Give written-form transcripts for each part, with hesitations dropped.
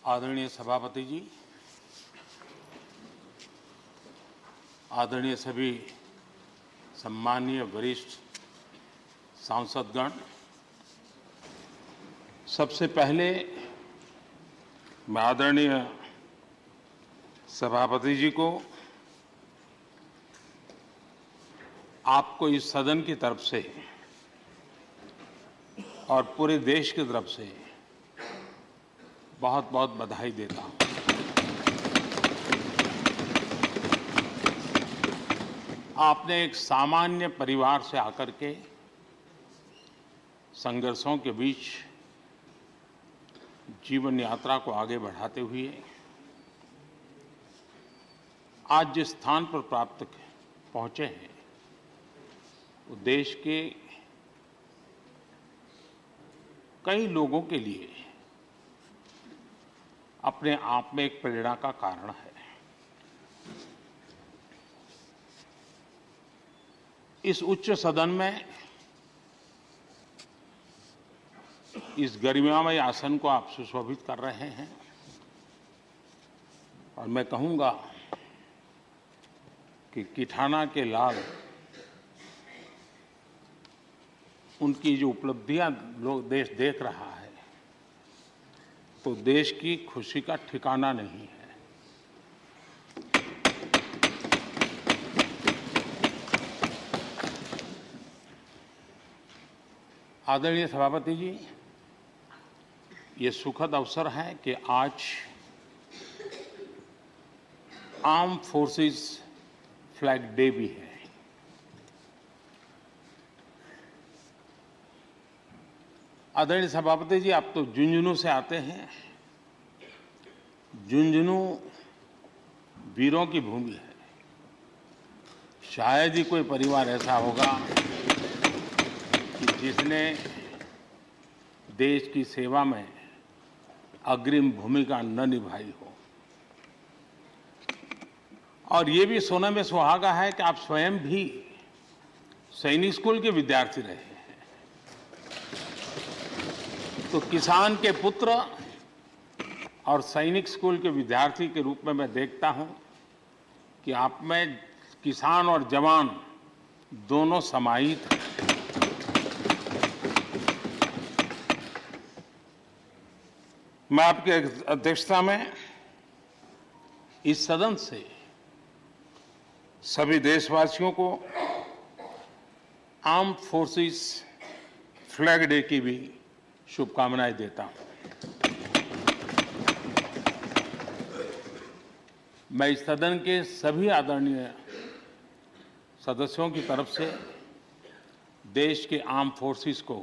आदरणीय सभापति जी, आदरणीय सभी सम्माननीय वरिष्ठ सांसदगण, सबसे पहले मैं आदरणीय सभापति जी को आपको इस सदन की तरफ से और पूरे देश की तरफ से बहुत बहुत बधाई देता हूं। आपने एक सामान्य परिवार से आकर के संघर्षों के बीच जीवन यात्रा को आगे बढ़ाते हुए आज जिस स्थान पर पहुंचे हैं वो देश के कई लोगों के लिए अपने आप में एक प्रेरणा का कारण है। इस उच्च सदन में इस गरिमामय आसन को आप सुशोभित कर रहे हैं और मैं कहूंगा कि किठाना के लाल उनकी जो उपलब्धियां लोग देश देख रहा है तो देश की खुशी का ठिकाना नहीं है। आदरणीय सभापति जी, ये सुखद अवसर है कि आज आर्म फोर्सेस फ्लैग डे भी है। आदरणीय सभापति जी, आप तो झुंझुनू से आते हैं। झुंझुनू वीरों की भूमि है। शायद ही कोई परिवार ऐसा होगा कि जिसने देश की सेवा में अग्रिम भूमिका न निभाई हो। और ये भी सोने में सुहागा है कि आप स्वयं भी सैनिक स्कूल के विद्यार्थी रहे हैं। तो किसान के पुत्र और सैनिक स्कूल के विद्यार्थी के रूप में मैं देखता हूं कि आप में किसान और जवान दोनों समाहित हैं। मैं आपकी अध्यक्षता में इस सदन से सभी देशवासियों को आर्म फोर्सेस फ्लैग डे की भी शुभकामनाएं देता हूं। मैं इस सदन के सभी आदरणीय सदस्यों की तरफ से देश के आर्म फोर्सेस को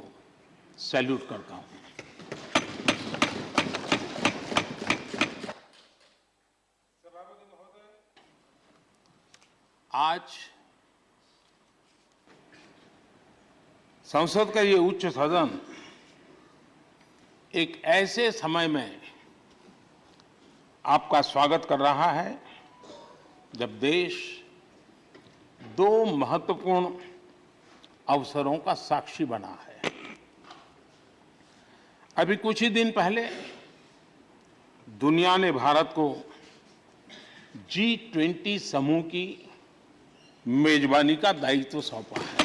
सैल्यूट करता हूं। आज संसद का ये उच्च सदन एक ऐसे समय में आपका स्वागत कर रहा है जब देश दो महत्वपूर्ण अवसरों का साक्षी बना है। अभी कुछ ही दिन पहले दुनिया ने भारत को G20 समूह की मेजबानी का दायित्व सौंपा है।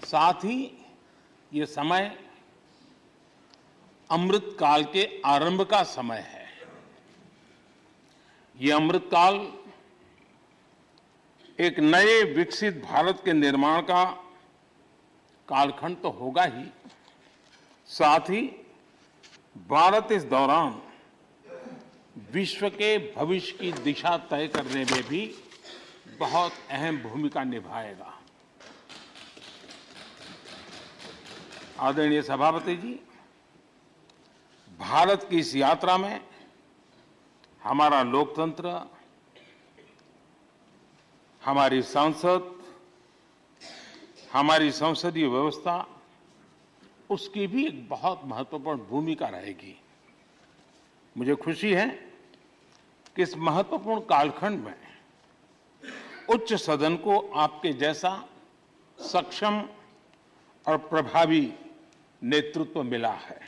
साथ ही ये समय अमृतकाल के आरंभ का समय है। ये अमृतकाल एक नए विकसित भारत के निर्माण का कालखंड तो होगा ही, साथ ही भारत इस दौरान विश्व के भविष्य की दिशा तय करने में भी बहुत अहम भूमिका निभाएगा। आदरणीय सभापति जी, भारत की इस यात्रा में हमारा लोकतंत्र, हमारी संसद, हमारी संसदीय व्यवस्था, उसकी भी एक बहुत महत्वपूर्ण भूमिका रहेगी। मुझे खुशी है कि इस महत्वपूर्ण कालखंड में उच्च सदन को आपके जैसा सक्षम और प्रभावी नेतृत्व मिला है।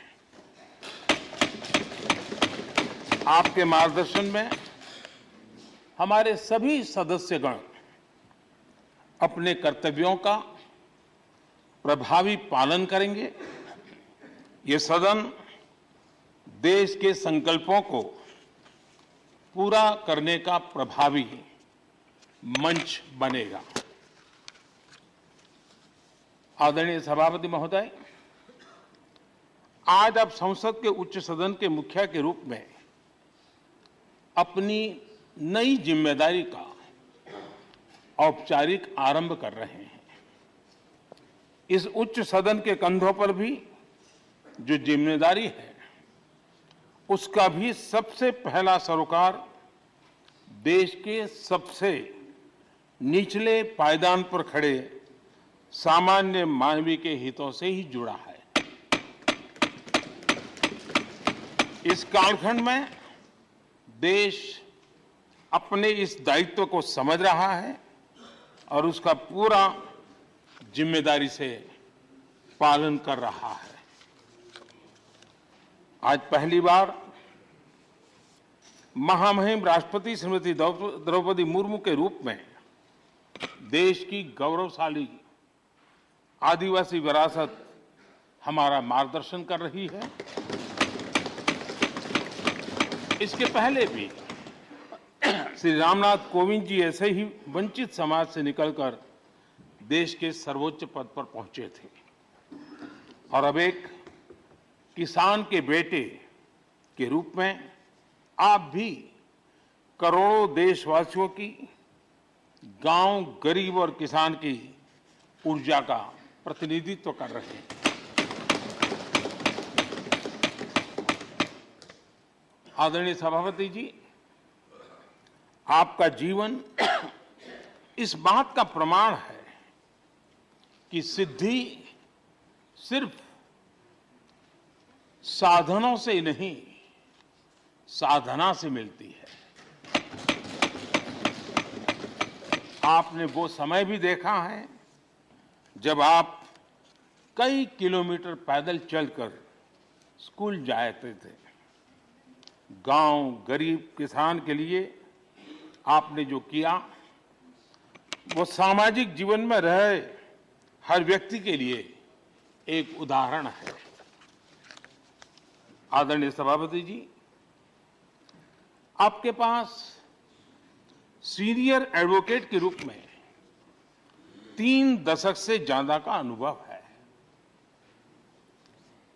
आपके मार्गदर्शन में हमारे सभी सदस्यगण अपने कर्तव्यों का प्रभावी पालन करेंगे। ये सदन देश के संकल्पों को पूरा करने का प्रभावी मंच बनेगा। आदरणीय सभापति महोदय, आज आप संसद के उच्च सदन के मुखिया के रूप में अपनी नई जिम्मेदारी का औपचारिक आरंभ कर रहे हैं। इस उच्च सदन के कंधों पर भी जो जिम्मेदारी है, उसका भी सबसे पहला सरोकार देश के सबसे निचले पायदान पर खड़े सामान्य मानवीय के हितों से ही जुड़ा है। इस कालखंड में देश अपने इस दायित्व को समझ रहा है और उसका पूरा जिम्मेदारी से पालन कर रहा है। आज पहली बार महामहिम राष्ट्रपति श्रीमती द्रौपदी मुर्मू के रूप में देश की गौरवशाली आदिवासी विरासत हमारा मार्गदर्शन कर रही है। इसके पहले भी श्री रामनाथ कोविंद जी ऐसे ही वंचित समाज से निकलकर देश के सर्वोच्च पद पर पहुंचे थे और अब एक किसान के बेटे के रूप में आप भी करोड़ों देशवासियों की, गांव, गरीब और किसान की ऊर्जा का प्रतिनिधित्व कर रहे हैं। आदरणीय सभापति जी, आपका जीवन इस बात का प्रमाण है कि सिद्धि सिर्फ साधनों से ही नहीं, साधना से मिलती है। आपने वो समय भी देखा है जब आप कई किलोमीटर पैदल चलकर स्कूल जाते थे। गांव, गरीब, किसान के लिए आपने जो किया वो सामाजिक जीवन में रहे हर व्यक्ति के लिए एक उदाहरण है। आदरणीय सभापति जी, आपके पास सीनियर एडवोकेट के रूप में 3 दशक से ज्यादा का अनुभव है।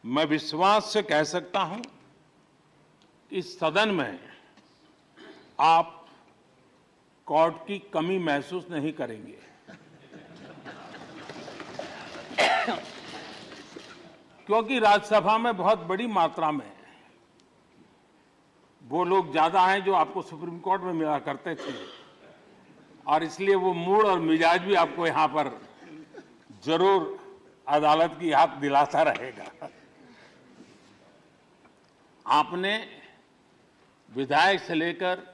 मैं विश्वास से कह सकता हूं कि इस सदन में आप कोर्ट की कमी महसूस नहीं करेंगे। क्योंकि राज्यसभा में बहुत बड़ी मात्रा में वो लोग ज्यादा हैं जो आपको सुप्रीम कोर्ट में मिला करते थे और इसलिए वो मूड और मिजाज भी आपको यहां पर जरूर अदालत की याद दिलाता रहेगा। आपने विधायक से लेकर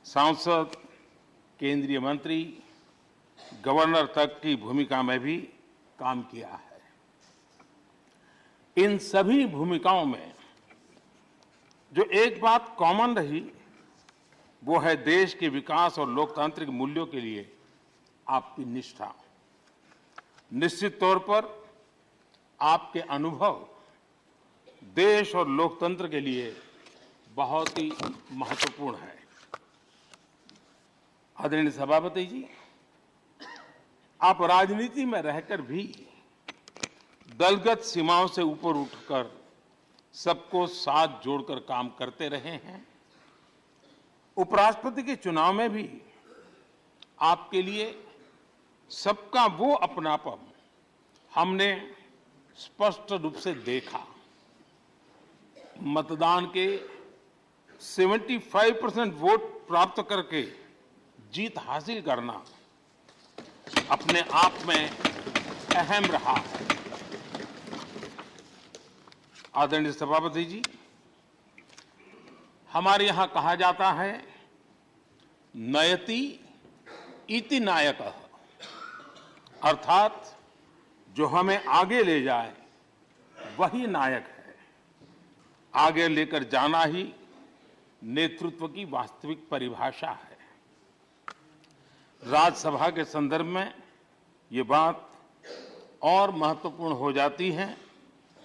सांसद, केंद्रीय मंत्री, गवर्नर तक की भूमिका में भी काम किया है। इन सभी भूमिकाओं में जो एक बात कॉमन रही वो है देश के विकास और लोकतांत्रिक मूल्यों के लिए आपकी निष्ठा। निश्चित तौर पर आपके अनुभव देश और लोकतंत्र के लिए बहुत ही महत्वपूर्ण है। आदरणीय सभापति जी, आप राजनीति में रहकर भी दलगत सीमाओं से ऊपर उठकर सबको साथ जोड़कर काम करते रहे हैं। उपराष्ट्रपति के चुनाव में भी आपके लिए सबका वो अपनापन हमने स्पष्ट रूप से देखा। मतदान के 75% वोट प्राप्त करके जीत हासिल करना अपने आप में अहम रहा है। आदरणीय सभापति जी, हमारे यहां कहा जाता है नयति इति नायकः, अर्थात जो हमें आगे ले जाए वही नायक है। आगे लेकर जाना ही नेतृत्व की वास्तविक परिभाषा है। राज्यसभा के संदर्भ में ये बात और महत्वपूर्ण हो जाती है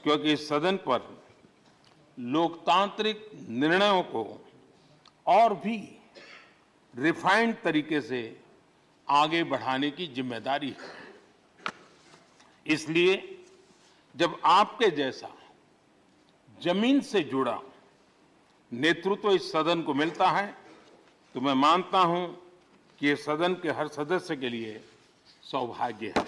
क्योंकि इस सदन पर लोकतांत्रिक निर्णयों को और भी रिफाइंड तरीके से आगे बढ़ाने की जिम्मेदारी है। इसलिए जब आपके जैसा जमीन से जुड़ा नेतृत्व इस सदन को मिलता है तो मैं मानता हूं कि ये सदन के हर सदस्य के लिए सौभाग्य है।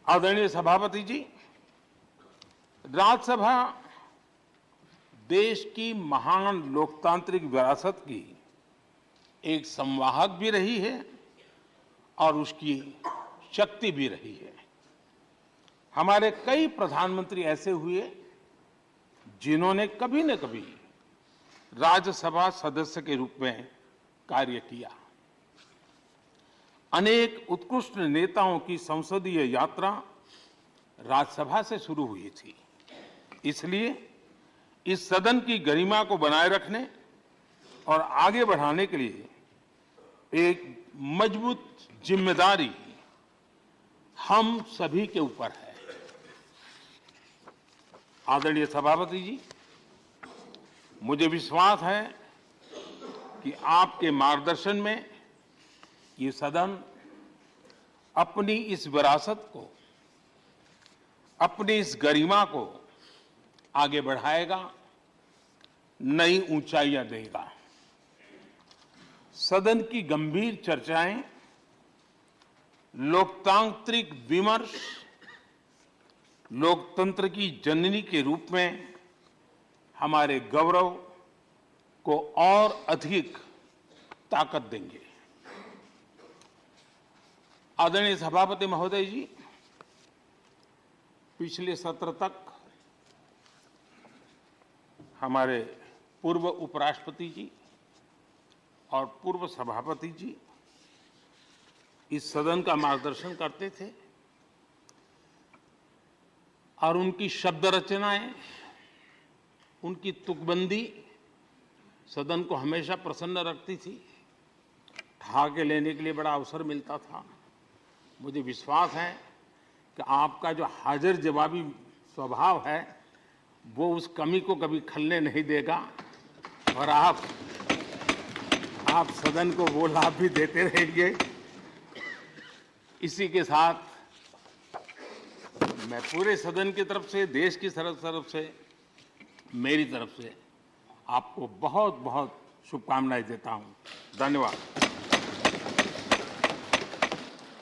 आदरणीय सभापति जी, राज्यसभा देश की महान लोकतांत्रिक विरासत की एक संवाहक भी रही है और उसकी शक्ति भी रही है। हमारे कई प्रधानमंत्री ऐसे हुए जिन्होंने कभी न कभी राज्यसभा सदस्य के रूप में कार्य किया। अनेक उत्कृष्ट नेताओं की संसदीय यात्रा राज्यसभा से शुरू हुई थी। इसलिए इस सदन की गरिमा को बनाए रखने और आगे बढ़ाने के लिए एक मजबूत जिम्मेदारी हम सभी के ऊपर है। आदरणीय सभापति जी, मुझे विश्वास है कि आपके मार्गदर्शन में ये सदन अपनी इस विरासत को, अपनी इस गरिमा को आगे बढ़ाएगा, नई ऊंचाइयां देगा। सदन की गंभीर चर्चाएं, लोकतांत्रिक विमर्श लोकतंत्र की जननी के रूप में हमारे गौरव को और अधिक ताकत देंगे। आदरणीय सभापति महोदय जी, पिछले सत्र तक हमारे पूर्व उपराष्ट्रपति जी और पूर्व सभापति जी इस सदन का मार्गदर्शन करते थे और उनकी शब्द रचनाएं, उनकी तुकबंदी सदन को हमेशा प्रसन्न रखती थी। ठहाके लेने के लिए बड़ा अवसर मिलता था। मुझे विश्वास है कि आपका जो हाजिर जवाबी स्वभाव है वो उस कमी को कभी खलने नहीं देगा और आप सदन को वो लाभ भी देते रहेंगे। इसी के साथ मैं पूरे सदन की तरफ से, देश की तरफ से, मेरी तरफ से आपको बहुत बहुत शुभकामनाएं देता हूं। धन्यवाद।